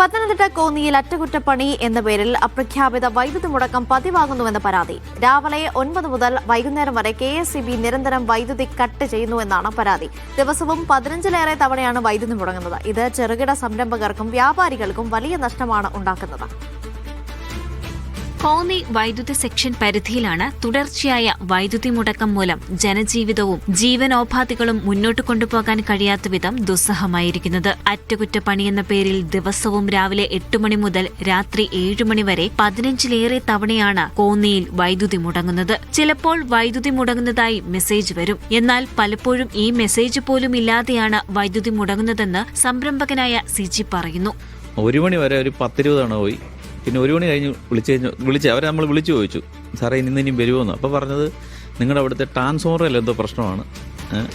പത്തനംതിട്ട കോന്നിയിൽ അറ്റകുറ്റപ്പണി എന്ന പേരിൽ അപ്രഖ്യാപിത വൈദ്യുതി മുടക്കം പതിവാകുന്നുവെന്ന പരാതി. രാവിലെ 9 മുതൽ വൈകുന്നേരം വരെ KSEB നിരന്തരം വൈദ്യുതി കട്ട് ചെയ്യുന്നുവെന്നാണ് പരാതി. ദിവസവും 15ലേറെ തവണയാണ് വൈദ്യുതി മുടങ്ങുന്നത്. ഇത് ചെറുകിട സംരംഭകർക്കും വ്യാപാരികൾക്കും വലിയ നഷ്ടമാണ് ഉണ്ടാക്കുന്നത്. കോന്നി വൈദ്യുതി സെക്ഷൻ പരിധിയിലാണ് തുടർച്ചയായ വൈദ്യുതി മുടക്കം മൂലം ജനജീവിതവും ജീവനോപാധികളും മുന്നോട്ട് കൊണ്ടുപോകാൻ കഴിയാത്ത വിധം ദുസ്സഹമായിരിക്കുന്നത്. അറ്റകുറ്റപ്പണി എന്ന പേരിൽ ദിവസവും രാവിലെ 8 മണി മുതൽ രാത്രി 7 മണി വരെ 15ലേറെ തവണയാണ് കോന്നിയിൽ വൈദ്യുതി മുടങ്ങുന്നത്. ചിലപ്പോൾ വൈദ്യുതി മുടങ്ങുന്നതായി മെസ്സേജ് വരും. എന്നാൽ പലപ്പോഴും ഈ മെസ്സേജ് പോലും ഇല്ലാതെയാണ് വൈദ്യുതി മുടങ്ങുന്നതെന്ന് സംരംഭകനായ സിജി പറയുന്നു. 1 മണി വരെ ഒരു 10-20 തവണ പോയി. പിന്നെ 1 മണി കഴിഞ്ഞ് വിളിച്ച് അവരെ നമ്മൾ വിളിച്ചു ചോദിച്ചു, സാറേ ഇനിയും വരുമോന്ന്. അപ്പോൾ പറഞ്ഞത് നിങ്ങളുടെ അവിടുത്തെ ട്രാൻസ്ഫോമറിൽ എന്തോ പ്രശ്നമാണ്.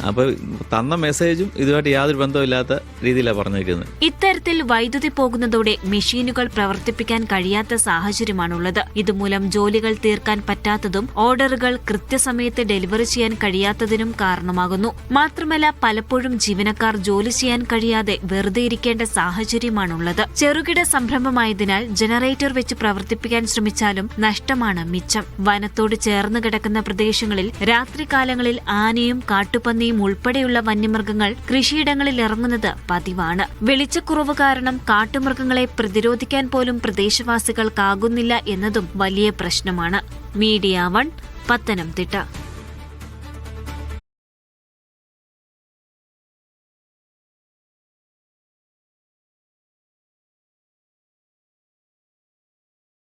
അപ്പോൾ തന്ന മെസ്സേജും ഇതുമായിട്ട് യാതൊരു ബന്ധമില്ലാത്ത രീതിയിലാണ് പറഞ്ഞിരിക്കുന്നത്. ഇത്തരത്തിൽ വൈദ്യുതി പോകുന്നതോടെ മെഷീനുകൾ പ്രവർത്തിപ്പിക്കാൻ കഴിയാത്ത സാഹചര്യമാണുള്ളത്. ഇതുമൂലം ജോലികൾ തീർക്കാൻ പറ്റാത്തതും ഓർഡറുകൾ കൃത്യസമയത്ത് ഡെലിവറി ചെയ്യാൻ കഴിയാത്തതിനും കാരണമാകുന്നു. മാത്രമല്ല പലപ്പോഴും ജീവനക്കാർ ജോലി ചെയ്യാൻ കഴിയാതെ വെറുതെ ഇരിക്കേണ്ട സാഹചര്യമാണുള്ളത്. ചെറുകിട സംരംഭമായതിനാൽ ജനറേറ്റർ വെച്ച് പ്രവർത്തിപ്പിക്കാൻ ശ്രമിച്ചാലും നഷ്ടമാണ് മിച്ചം. വനത്തോട് ചേർന്ന് കിടക്കുന്ന പ്രദേശങ്ങളിൽ രാത്രികാലങ്ങളിൽ ആനയും കാട്ടുപന്നിയും ഉൾപ്പെടെയുള്ള വന്യമൃഗങ്ങൾ കൃഷിയിടങ്ങളിൽ ഇറങ്ങുന്നത് പതിവാണ്. വെളിച്ചക്കുറവ് കാരണം കാട്ടുമൃഗങ്ങളെ പ്രതിരോധിക്കാൻ പോലും പ്രദേശവാസികൾക്കാകുന്നില്ല എന്നതും വലിയ പ്രശ്നമാണ്. മീഡിയ 1 പത്തനംതിട്ട.